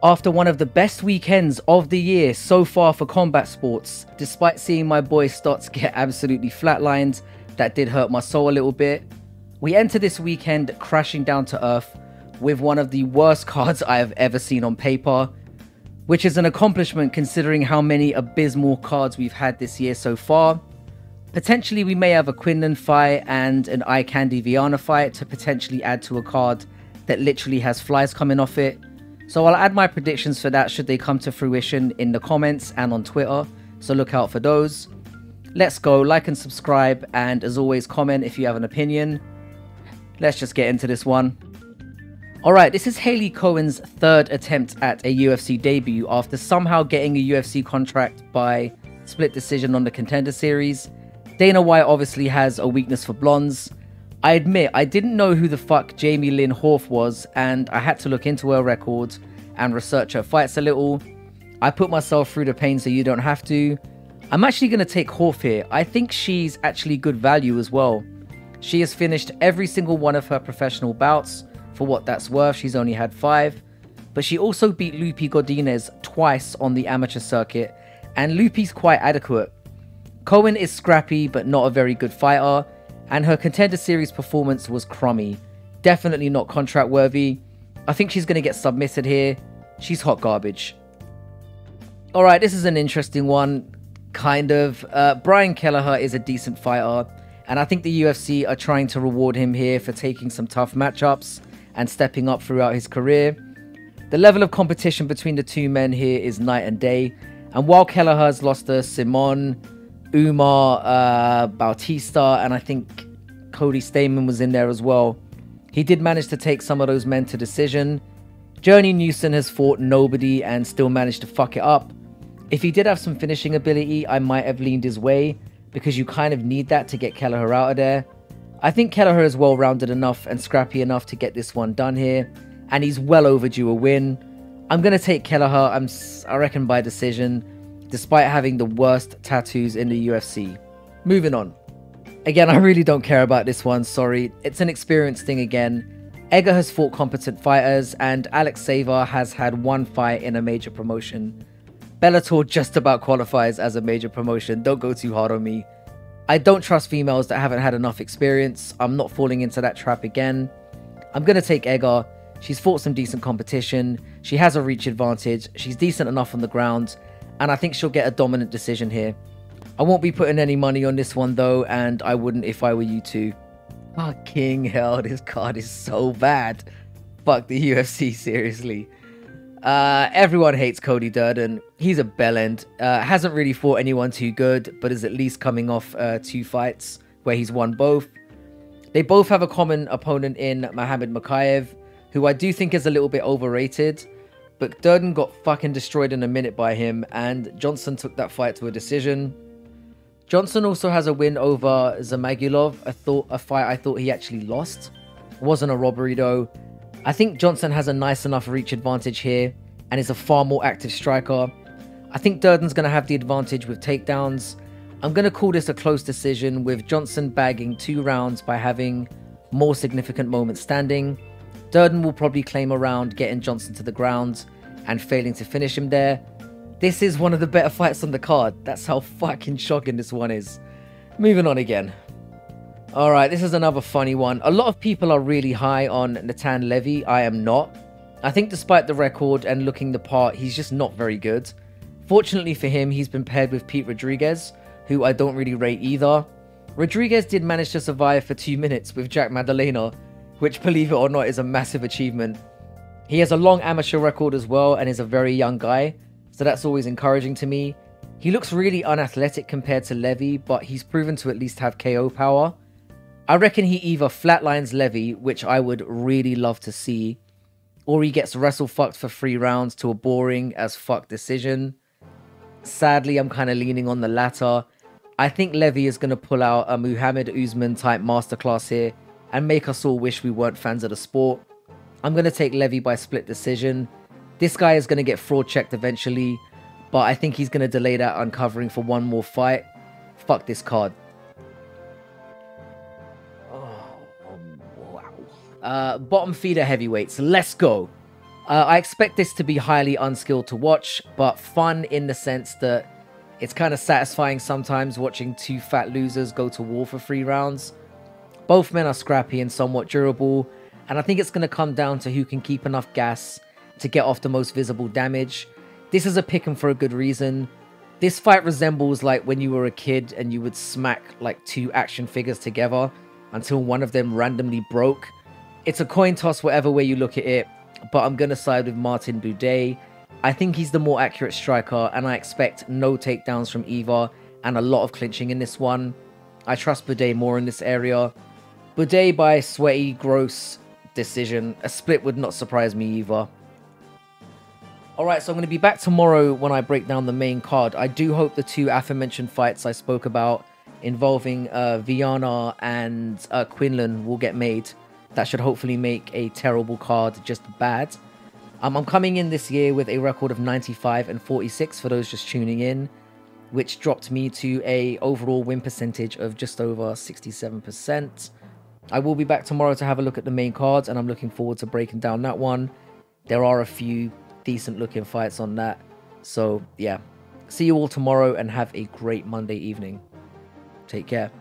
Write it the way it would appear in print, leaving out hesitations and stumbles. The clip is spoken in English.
After one of the best weekends of the year so far for combat sports, despite seeing my boy Stotts get absolutely flatlined, that did hurt my soul a little bit. We enter this weekend crashing down to earth with one of the worst cards I have ever seen on paper, which is an accomplishment considering how many abysmal cards we've had this year so far. Potentially we may have a Quinlan fight and an Eye Candy Viana fight to potentially add to a card that literally has flies coming off it. So I'll add my predictions for that should they come to fruition in the comments and on Twitter, so look out for those. Let's go, like and subscribe, and as always comment if you have an opinion. Let's just get into this one. Alright, this is Hayley Cowan's third attempt at a UFC debut after somehow getting a UFC contract by split decision on the Contender Series. Dana White obviously has a weakness for blondes. I admit, I didn't know who the fuck Jamie Lynn Horth was, and I had to look into her record and research her fights a little. I put myself through the pain so you don't have to. I'm actually going to take Horth here. I think she's actually good value as well. She has finished every single one of her professional bouts. For what that's worth, she's only had 5. But she also beat Lupi Godinez twice on the amateur circuit, and Lupi's quite adequate. Cowan is scrappy but not a very good fighter, and her Contender Series performance was crummy. Definitely not contract worthy. I think she's going to get submitted here. She's hot garbage. Alright, this is an interesting one. Kind of. Brian Kelleher is a decent fighter, and I think the UFC are trying to reward him here for taking some tough matchups and stepping up throughout his career. The level of competition between the two men here is night and day, and while Kelleher's lost to Simon, Umar, Bautista, and I think Cody Stamann was in there as well, he did manage to take some of those men to decision. Journey Newson has fought nobody and still managed to fuck it up. If he did have some finishing ability, I might have leaned his way, because you kind of need that to get Kelleher out of there. I think Kelleher is well-rounded enough and scrappy enough to get this one done here, and he's well overdue a win. I'm going to take Kelleher, I reckon by decision, despite having the worst tattoos in the UFC. Moving on. Again, I really don't care about this one, sorry. It's an experience thing again. Egger has fought competent fighters, and Alekseeva has had one fight in a major promotion. Bellator just about qualifies as a major promotion, don't go too hard on me. I don't trust females that haven't had enough experience. I'm not falling into that trap again. I'm going to take Egger. She's fought some decent competition. She has a reach advantage. She's decent enough on the ground, and I think she'll get a dominant decision here. I won't be putting any money on this one though, and I wouldn't if I were you too. Fucking hell, this card is so bad. Fuck the UFC, seriously. Everyone hates Cody Durden. He's a bellend. Hasn't really fought anyone too good, but is at least coming off 2 fights where he's won both. They both have a common opponent in Muhammad Mokaev, who I do think is a little bit overrated, but Durden got fucking destroyed in a minute by him, and Johnsson took that fight to a decision. Johnsson also has a win over Zamagulov, a fight I thought he actually lost. It wasn't a robbery though. I think Johnsson has a nice enough reach advantage here, and is a far more active striker. I think Durden's going to have the advantage with takedowns. I'm going to call this a close decision, with Johnsson bagging 2 rounds by having more significant moments standing. Durden will probably claim a round, getting Johnsson to the ground and failing to finish him there. This is one of the better fights on the card. That's how fucking shocking this one is. Moving on again. Alright, this is another funny one. A lot of people are really high on Natan Levy. I am not. I think despite the record and looking the part, he's just not very good. Fortunately for him, he's been paired with Pete Rodriguez, who I don't really rate either. Rodriguez did manage to survive for 2 minutes with Jack Madalena, which, believe it or not, is a massive achievement. He has a long amateur record as well and is a very young guy, so that's always encouraging to me. He looks really unathletic compared to Levy, but he's proven to at least have KO power. I reckon he either flatlines Levy, which I would really love to see, or he gets wrestle fucked for 3 rounds to a boring as fuck decision. Sadly, I'm kind of leaning on the latter. I think Levy is going to pull out a Muhammad Usman type masterclass here and make us all wish we weren't fans of the sport. I'm going to take Levy by split decision. This guy is going to get fraud checked eventually, but I think he's going to delay that uncovering for one more fight. Fuck this card. Bottom feeder heavyweights, let's go. I expect this to be highly unskilled to watch, but fun in the sense that it's kind of satisfying sometimes watching two fat losers go to war for 3 rounds. Both men are scrappy and somewhat durable, and I think it's going to come down to who can keep enough gas to get off the most visible damage. This is a pick'em for a good reason. This fight resembles like when you were a kid and you would smack like 2 action figures together until one of them randomly broke. It's a coin toss whatever way you look at it, but I'm going to side with Martin Buday. I think he's the more accurate striker, and I expect no takedowns from either and a lot of clinching in this one. I trust Buday more in this area. Buday by sweaty, gross decision. A split would not surprise me either. Alright, so I'm going to be back tomorrow when I break down the main card. I do hope the 2 aforementioned fights I spoke about involving Viana and Quinlan will get made. That should hopefully make a terrible card just bad. I'm coming in this year with a record of 95 and 46 for those just tuning in, which dropped me to a overall win percentage of just over 67%. I will be back tomorrow to have a look at the main cards, and I'm looking forward to breaking down that one. There are a few decent looking fights on that. So yeah, see you all tomorrow and have a great Monday evening. Take care.